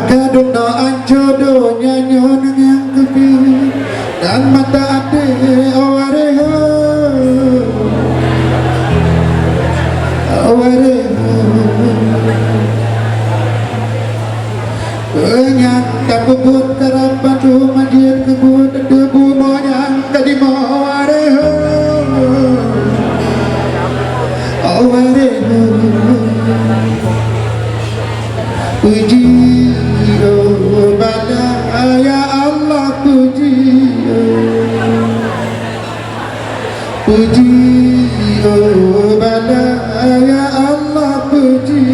Kadung doan jodohnya nyoneng yang kepi dan mata ade awareho penyang tak bubut karapan rumah dia kebut debu monyang tadi mau awareho puji bala ya Allah puji bala ya Allah puji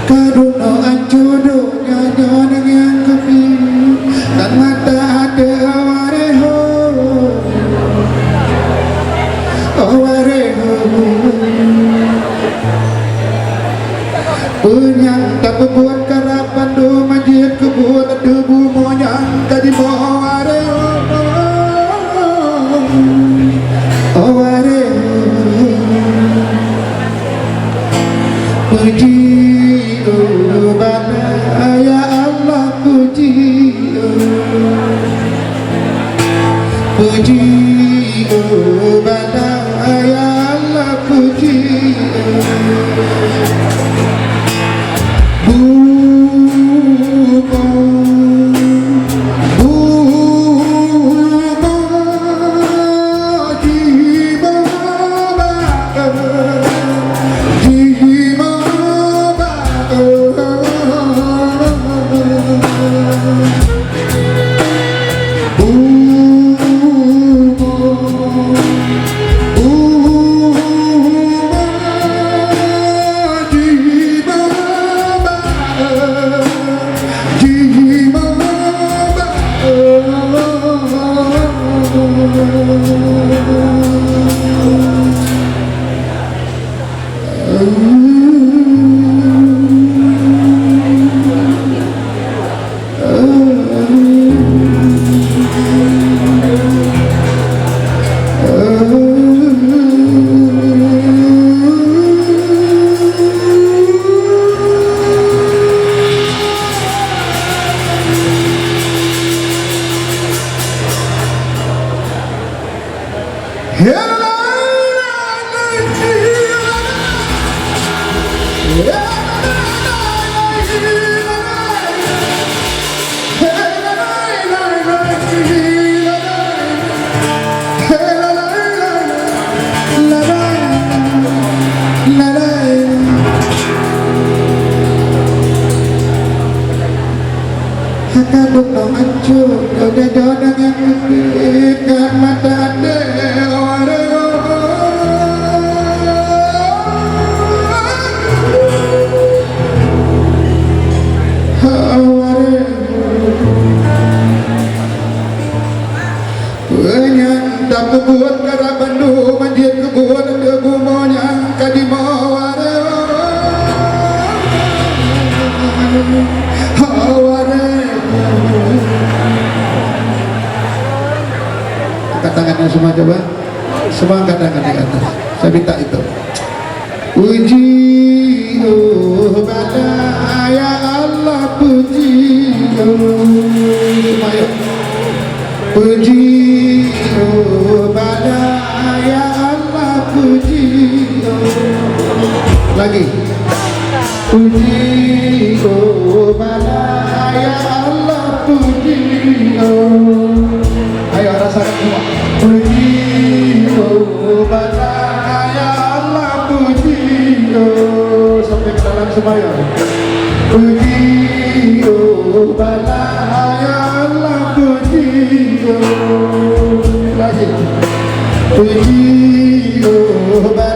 karuna jodohnya nyoneng yang kepi dan mata ada awareho penyang tak berbuat karapan do majid kebun debu monyang tadi mau puji bala ya Allah puji bala ya Allah puji kadung doan jodohnya yang kepi dan mata ada awareho penyang tak berbuat karapan do majid kebun debu monyang kadi mau angkat tangannya semua, coba semua angkat tangan di atas, saya minta itu puji bala ya Allah puji semuanya puji bala ya Allah puji lagi puji bala ya Allah puji ayo rasakan semua puji bala ya Allah puji sampai ke dalam semaya puji bala ya Allah puji lagi puji bala